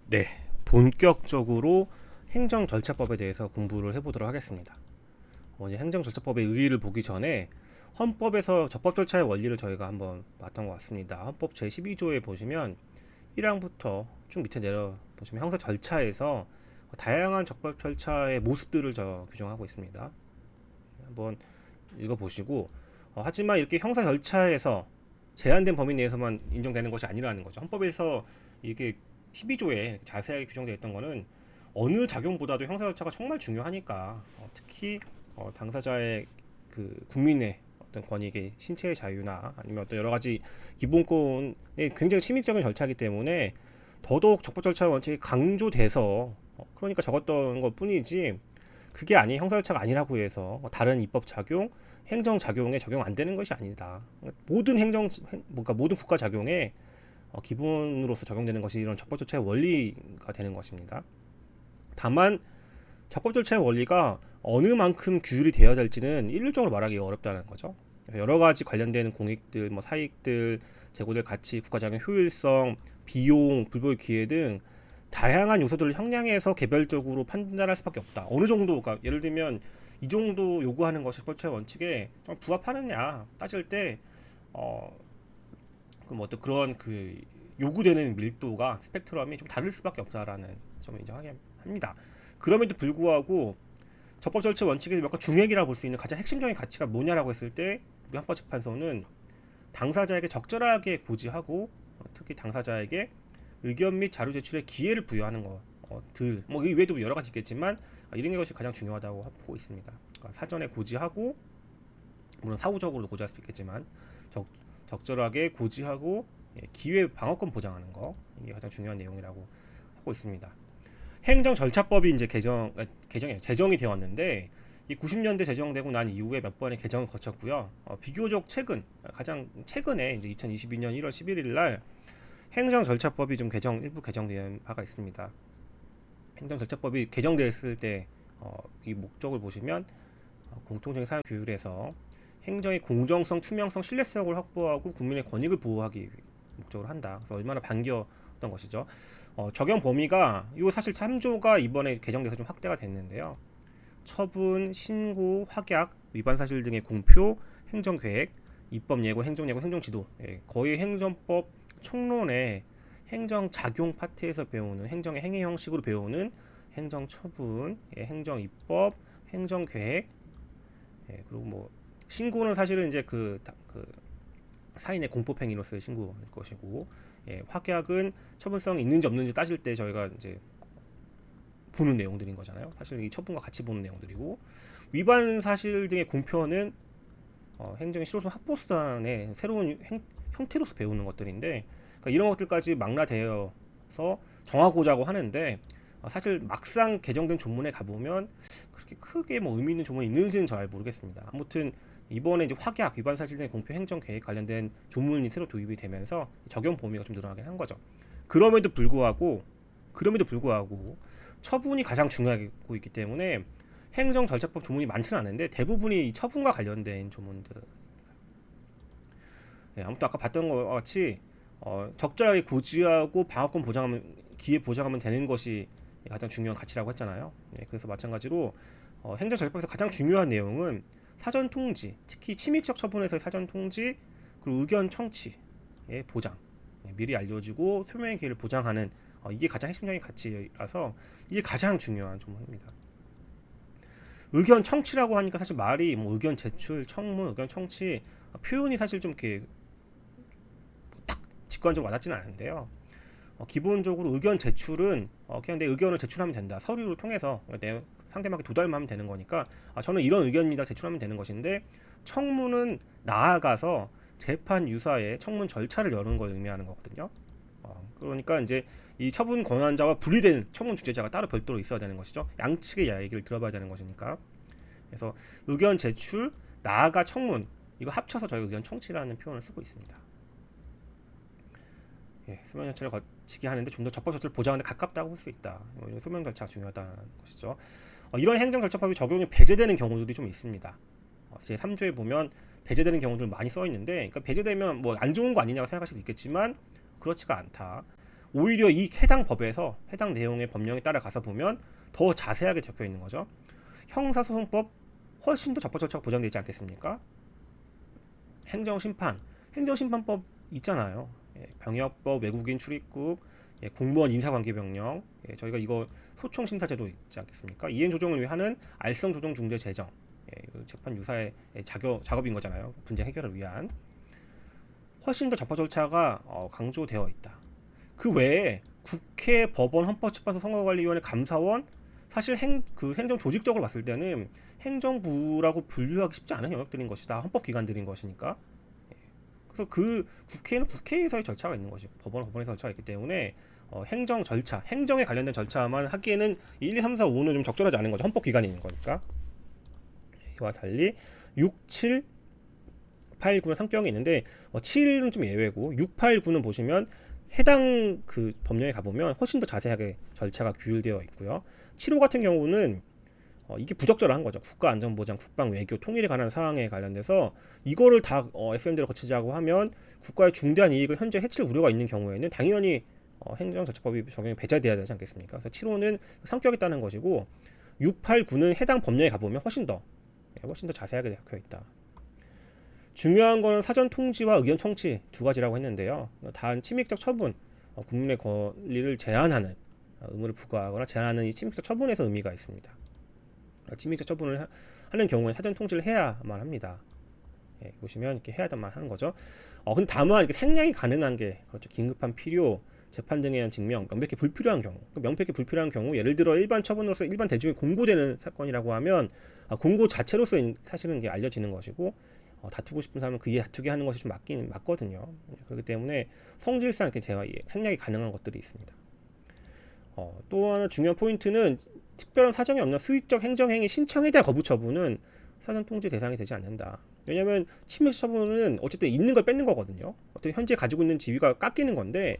네, 본격적으로 행정절차법에 대해서 공부를 해보도록 하겠습니다. 이제 행정절차법의 의의를 보기 전에 헌법에서 적법절차의 원리를 저희가 한번 봤던 것 같습니다. 헌법 제12조에 보시면 1항부터 쭉 밑에 내려 보시면 형사절차에서 다양한 적법절차의 모습들을 규정하고 있습니다. 한번 읽어보시고 하지만 이렇게 형사절차에서 제한된 범위 내에서만 인정되는 것이 아니라는 거죠. 헌법에서 이게 12조에 자세하게 규정되어 있던 거는 어느 작용보다도 형사 절차가 정말 중요하니까 특히 당사자의 그 국민의 어떤 권익의 신체의 자유나 아니면 어떤 여러 가지 기본권에 굉장히 침입적인 절차이기 때문에 더더욱 적법 절차 원칙이 강조돼서 그러니까 적었던 것 뿐이지 그게 아닌 형사 절차가 아니라고 해서 다른 입법 작용, 행정 작용에 적용 안 되는 것이 아니다. 모든 모든 국가 작용에 기본으로서 적용되는 것이 이런 적법 절차의 원리가 되는 것입니다. 다만 적법 절차의 원리가 어느 만큼 규율이 되어야 될지는 일률적으로 말하기 어렵다는 거죠. 그래서 여러 가지 관련된 공익들, 사익들, 제고될 가치, 국가작용 효율성, 비용, 불보의 기회 등 다양한 요소들을 형량해서 개별적으로 판단할 수밖에 없다. 어느 정도가 예를 들면 이 정도 요구하는 것이 적법 절차의 원칙에 부합하느냐 따질 때 그럼 어떤 그런 그 요구되는 밀도가 스펙트럼이 좀 다를 수밖에 없다라는 점을 인정하게 합니다. 그럼에도 불구하고 적법 절차 원칙에서 몇 가지 중핵이라고 볼 수 있는 가장 핵심적인 가치가 뭐냐라고 했을 때 우리 헌법재판소는 당사자에게 적절하게 고지하고 특히 당사자에게 의견 및 자료 제출의 기회를 부여하는 것들 이 외에도 여러 가지 있겠지만 이런 것이 가장 중요하다고 보고 있습니다. 그러니까 사전에 고지하고 물론 사후적으로도 고지할 수 있겠지만 적절하게 고지하고 기회 방어권 보장하는 거 이게 가장 중요한 내용이라고 하고 있습니다. 행정절차법이 이제 제정이 되었는데 이 90년대 제정되고 난 이후에 몇 번의 개정을 거쳤고요. 비교적 가장 최근에 이제 2022년 1월 11일 날 행정절차법이 좀 일부 개정된 바가 있습니다. 행정절차법이 개정됐을 때 이 목적을 보시면 공통적인 사회 규율에서 행정의 공정성, 투명성, 신뢰성을 확보하고 국민의 권익을 보호하기 목적으로 한다. 그래서 얼마나 반겼던 것이죠. 적용 범위가 이 사실 3조가 이번에 개정돼서 좀 확대가 됐는데요. 처분, 신고, 확약, 위반 사실 등의 공표, 행정계획, 입법 예고, 행정예고, 행정지도 거의 행정법 총론의 행정작용 파트에서 배우는 행정의 행위 형식으로 배우는 행정처분, 행정입법, 행정계획 그리고 신고는 사실은 이제 그 사인의 공법행위로서의 신고일 것이고 확약은 처분성이 있는지 없는지 따질 때 저희가 이제 보는 내용들인 거잖아요. 사실 이 처분과 같이 보는 내용들이고 위반 사실 등의 공표는 행정의 실효성 확보 수단의 새로운 형태로서 배우는 것들인데 그러니까 이런 것들까지 망라되어서 정하고자 하는데 사실 막상 개정된 조문에 가보면 그렇게 크게 의미 있는 조문이 있는지는 잘 모르겠습니다. 아무튼 이번에 이제 확약, 위반 사실 등의 공표 행정 계획 관련된 조문이 새로 도입이 되면서 적용 범위가 좀 늘어나긴 한 거죠. 그럼에도 불구하고 처분이 가장 중요하고 있기 때문에 행정절차법 조문이 많지는 않은데 대부분이 처분과 관련된 조문들. 아무튼 아까 봤던 것 같이 적절하게 고지하고 방어권 보장하면 기회 보장하면 되는 것이 가장 중요한 가치라고 했잖아요. 그래서 마찬가지로 행정절차법에서 가장 중요한 내용은 사전 통지, 특히 침입적 처분에서의 사전 통지 그리고 의견 청취의 보장, 미리 알려주고 소명의 기회를 보장하는 이게 가장 핵심적인 가치라서 이게 가장 중요한 조문입니다. 의견 청취라고 하니까 사실 말이 의견 제출, 청문, 의견 청취 표현이 사실 좀 이렇게 딱 직관적으로 와닿지는 않은데요. 기본적으로 의견 제출은 그냥 내 의견을 제출하면 된다. 서류를 통해서 내 상대방에게 도달만 하면 되는 거니까 저는 이런 의견입니다. 제출하면 되는 것인데 청문은 나아가서 재판 유사의 청문 절차를 여는 걸 의미하는 거거든요. 그러니까 이제 이 처분 권한자와 분리된 청문 주재자가 따로 별도로 있어야 되는 것이죠. 양측의 얘기를 들어봐야 되는 것이니까. 그래서 의견 제출, 나아가 청문 이거 합쳐서 저희가 의견 청취라는 표현을 쓰고 있습니다. 소명 절차를 거치게 하는데 좀 더 적법 절차를 보장하는 데 가깝다고 볼 수 있다. 소명 절차가 중요하다는 것이죠. 이런 행정 절차법이 적용이 배제되는 경우들이 좀 있습니다. 제 3조에 보면 배제되는 경우들 많이 써 있는데, 그러니까 배제되면 안 좋은 거 아니냐고 생각할 수도 있겠지만 그렇지가 않다. 오히려 이 해당 법에서 해당 내용의 법령에 따라가서 보면 더 자세하게 적혀 있는 거죠. 형사소송법 훨씬 더 적법 절차가 보장되어 있지 않겠습니까? 행정심판법 있잖아요. 병역법, 외국인 출입국, 공무원 인사관계명령, 저희가 이거 소총심사제도 있지 않겠습니까? 이행 조정을 위해 하는 알성조정중재 제정, 재판 유사의 작업인 거잖아요. 분쟁 해결을 위한. 훨씬 더 적법 절차가 강조되어 있다. 그 외에 국회, 법원, 헌법재판소, 선거관리위원회, 감사원, 사실 행정 조직적으로 봤을 때는 행정부라고 분류하기 쉽지 않은 영역들인 것이다. 헌법기관들인 것이니까. 그래서 그 국회는 국회에서의 절차가 있는 것이고 법원은 법원에서 절차가 있기 때문에 행정 절차, 행정에 관련된 절차만 하기에는 1, 2, 3, 4, 5는 좀 적절하지 않은 거죠. 헌법기관인 거니까. 이와 달리 6, 7, 8, 9는 상격이 있는데 7은 좀 예외고 6, 8, 9는 보시면 해당 그 법령에 가보면 훨씬 더 자세하게 절차가 규율되어 있고요. 7호 같은 경우는 이게 부적절한 거죠. 국가안전보장, 국방, 외교, 통일에 관한 사항에 관련돼서 이거를 다 FM대로 거치자고 하면 국가의 중대한 이익을 현재 해칠 우려가 있는 경우에는 당연히 행정절차법이 적용이 배제돼야 되지 않겠습니까? 그래서 7호는 성격이 있다는 것이고 6, 8, 9는 해당 법령에 가보면 훨씬 더 자세하게 적혀 있다. 중요한 거는 사전 통지와 의견 청취 두 가지라고 했는데요. 단 침입적 처분, 국민의 권리를 제한하는 의무를 부과하거나 제한하는 이 침입적 처분에서 의미가 있습니다. 침입적 처분을 하는 경우에 사전 통지를 해야만 합니다. 보시면 이렇게 해야만 하는 거죠. 근데 다만 이렇게 생략이 가능한 게 그렇죠. 긴급한 필요, 재판 등에 의한 증명, 명백히 불필요한 경우. 명백히 불필요한 경우, 예를 들어 일반 처분으로서 일반 대중에 공고되는 사건이라고 하면 공고 자체로서 사실은 이게 알려지는 것이고 다투고 싶은 사람은 그에 다투게 하는 것이 좀 맞거든요. 그렇기 때문에 성질상 이렇게 생략이 가능한 것들이 있습니다. 또 하나 중요한 포인트는 특별한 사정이 없는 수익적 행정행위 신청에 대한 거부 처분은 사전 통지 대상이 되지 않는다. 왜냐하면 침해 처분은 어쨌든 있는 걸 뺏는 거거든요. 어쨌든 현재 가지고 있는 지위가 깎이는 건데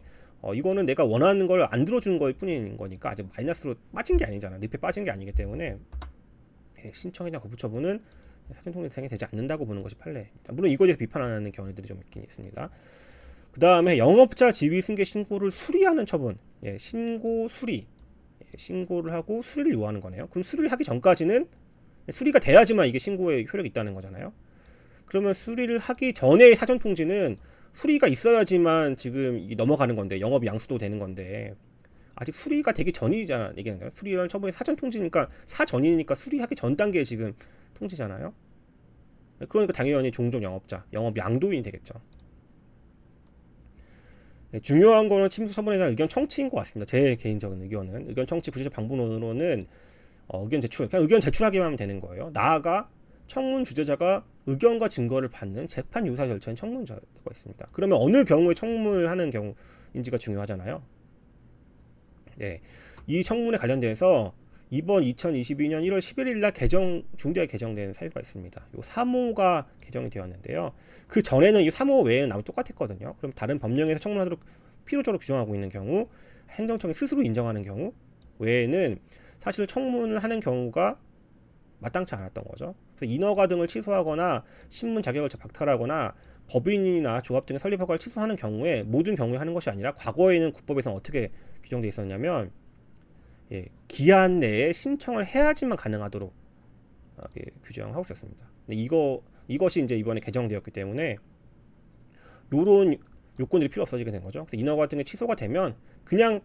이거는 내가 원하는 걸 안 들어주는 거일 뿐인 거니까 아직 마이너스로 빠진 게 아니잖아. 늪에 빠진 게 아니기 때문에 신청에 대한 거부 처분은 사전 통지 대상이 되지 않는다고 보는 것이 판례입니다. 물론 이거에 대해서 비판하는 경우들이 좀 있긴 있습니다. 그 다음에 영업자 지위 승계 신고를 수리하는 처분, 신고 수리, 신고를 하고 수리를 요하는 거네요. 그럼 수리를 하기 전까지는 수리가 돼야지만 이게 신고에 효력이 있다는 거잖아요. 그러면 수리를 하기 전에 사전 통지는 수리가 있어야지만 지금 이게 넘어가는 건데 영업 양수도 되는 건데 아직 수리가 되기 전이잖아. 얘기하는 거예요. 수리라는 처분이 사전 통지니까 사전이니까 수리하기 전 단계에 지금 통지잖아요. 그러니까 당연히 종종 영업자, 영업 양도인이 되겠죠. 중요한 거는 침입 처분에 대한 의견 청취인 것 같습니다. 제 개인적인 의견은 의견 청취 구체적 방법론으로는 의견 제출, 그냥 의견 제출하기만 하면 되는 거예요. 나아가 청문 주재자가 의견과 증거를 받는 재판 유사 절차인 청문자가 있습니다. 그러면 어느 경우에 청문을 하는 경우인지가 중요하잖아요. 이 청문에 관련돼서 이번 2022년 1월 11일 날 중대하게 개정된 사유가 있습니다. 요 3호가 개정이 되었는데요. 그 전에는 이 3호 외에는 아무 똑같았거든요. 그럼 다른 법령에서 청문하도록 필요적으로 규정하고 있는 경우, 행정청이 스스로 인정하는 경우 외에는 사실 청문을 하는 경우가 마땅치 않았던 거죠. 그래서 인허가 등을 취소하거나 신문 자격을 박탈하거나 법인이나 조합 등의 설립 허가를 취소하는 경우에 모든 경우에 하는 것이 아니라 과거에는 국법에서는 어떻게 규정되어 있었냐면 기한 내에 신청을 해야지만 가능하도록 규정하고 있었습니다. 근데 이것이 이제 이번에 개정되었기 때문에 이런 요건들이 필요 없어지게 된 거죠. 그래서 인허가 등의 취소가 되면 그냥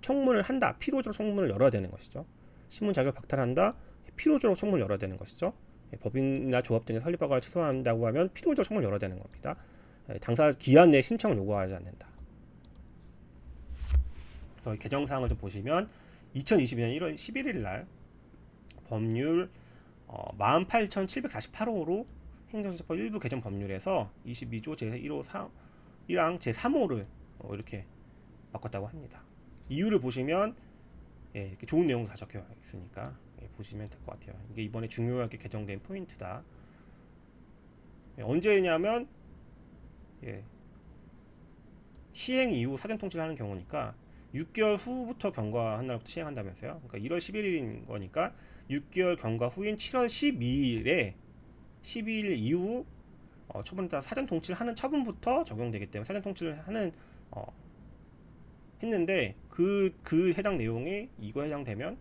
청문을 한다. 필요적으로 청문을 열어야 되는 것이죠. 신문 자격 박탈한다. 필요적으로 청문을 열어야 되는 것이죠. 법인이나 조합 등의 설립 허가를 취소한다고 하면 필요적으로 청문을 열어야 되는 겁니다. 당사 기한 내에 신청을 요구하지 않는다. 그래서 개정 사항을 좀 보시면 2022년 1월 11일 날 법률 18,748호로 행정처벌 일부 개정 법률에서 22조 제1호 1항 제3호를 이렇게 바꿨다고 합니다. 이유를 보시면 이렇게 좋은 내용 다 적혀 있으니까 보시면 될 것 같아요. 이게 이번에 중요하게 개정된 포인트다. 언제냐면 시행 이후 사전 통지를 하는 경우니까 6개월 후부터 경과한 날부터 시행한다면서요. 그러니까 1월 11일인 거니까 6개월 경과 후인 7월 12일 이후 처분에 따라 사전 통지를 하는 처분부터 적용되기 때문에 사전 통지를 하는 했는데 그 해당 내용이 이거 해당되면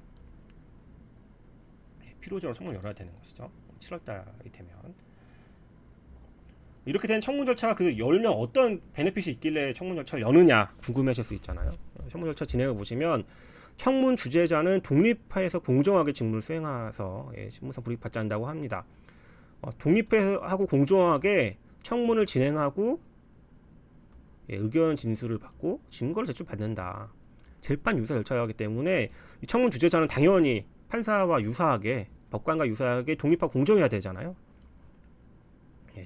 필요적으로 청문을 열어야 되는 것이죠. 7월달이 되면 이렇게 된 청문 절차가 그 열면 어떤 베네핏이 있길래 청문 절차를 여느냐 궁금해하실 수 있잖아요. 청문 절차 진행을 보시면 청문 주재자는 독립해서 공정하게 직무를 수행해서 직무상 불이익받지 않는다고 합니다. 독립하고 공정하게 청문을 진행하고 의견 진술을 받고 증거를 제출받는다. 재판 유사 절차이기 때문에 이 청문 주재자는 당연히 판사와 유사하게 법관과 유사하게 독립하고 공정해야 되잖아요.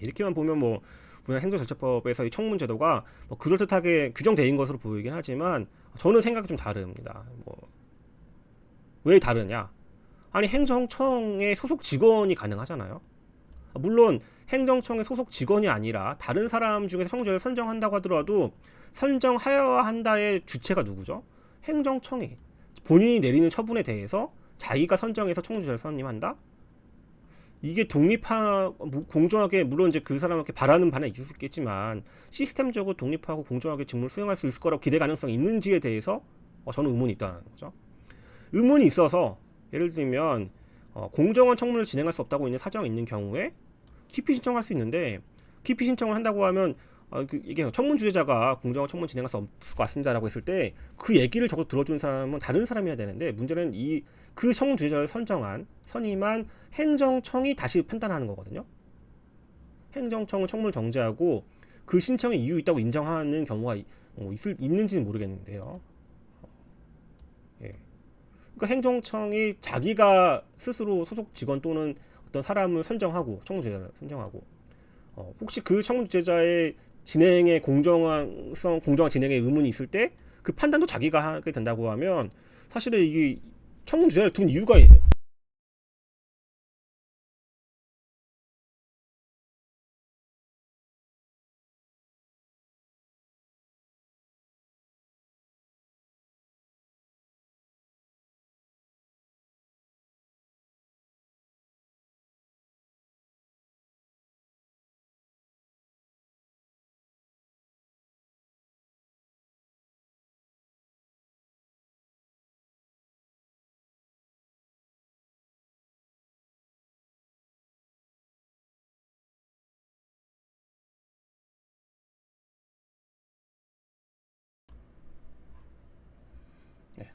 이렇게만 보면 뭐 우리나라 행정절차법에서 이 청문 제도가 뭐 그럴듯하게 규정되어 있는 것으로 보이긴 하지만 저는 생각이 좀 다릅니다. 왜 다르냐? 아니 행정청의 소속 직원이 가능하잖아요. 물론 행정청의 소속 직원이 아니라 다른 사람 중에서 청문제를 선정한다고 하더라도 선정하여야 한다의 주체가 누구죠? 행정청이 본인이 내리는 처분에 대해서 자기가 선정해서 청문제를 선임한다? 이게 독립하고 공정하게 물론 이제 그 사람한테 바라는 바는 있을 수 있겠지만 시스템적으로 독립하고 공정하게 직무를 수행할 수 있을 거라고 기대 가능성이 있는지에 대해서 저는 의문이 있다는 거죠. 의문이 있어서 예를 들면 공정한 청문을 진행할 수 없다고 있는 사정이 있는 경우에 기피 신청할 수 있는데 기피 신청을 한다고 하면 이게 청문 주재자가 공정한 청문 진행할 수 없을 것 같습니다라고 했을 때 그 얘기를 적극 들어주는 사람은 다른 사람이어야 되는데 문제는 그 청문 주재자를 선임한 행정청이 다시 판단하는 거거든요. 행정청은 청문을 정지하고 그 신청에 이유 있다고 인정하는 경우가 있는지는 모르겠는데요. 그러니까 행정청이 자기가 스스로 소속 직원 또는 어떤 사람을 선정하고 청문 주재자를 선정하고 혹시 그 청문 주재자의 진행의 공정한 진행에 의문이 있을 때 그 판단도 자기가 하게 된다고 하면 사실은 이게 청문 주재자를 둔 이유가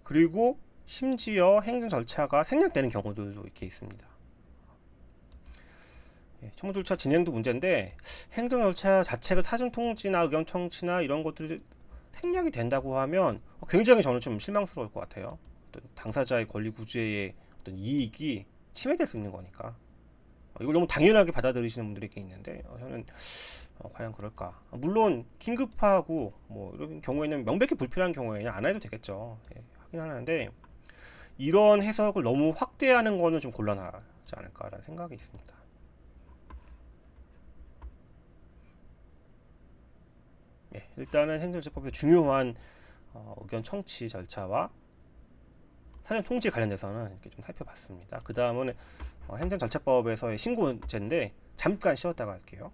그리고 심지어 행정 절차가 생략되는 경우들도 이렇게 있습니다. 청문 절차 진행도 문제인데 행정 절차 자체가 사전 통지나 의견 청취나 이런 것들이 생략이 된다고 하면 굉장히 저는 좀 실망스러울 것 같아요. 어떤 당사자의 권리 구제의 어떤 이익이 침해될 수 있는 거니까 이걸 너무 당연하게 받아들이시는 분들이 있는데 저는 과연 그럴까? 물론 긴급하고 뭐 이런 경우에는 명백히 불필요한 경우에는 안 해도 되겠죠. 하긴 하는데 이런 해석을 너무 확대하는 거는 좀 곤란하지 않을까라는 생각이 있습니다. 일단은 행정제법의 중요한 의견 청취 절차와 사전 통지 관련돼서는 이렇게 좀 살펴봤습니다. 그 다음은 행정절차법에서의 신고제인데 잠깐 쉬었다가 할게요.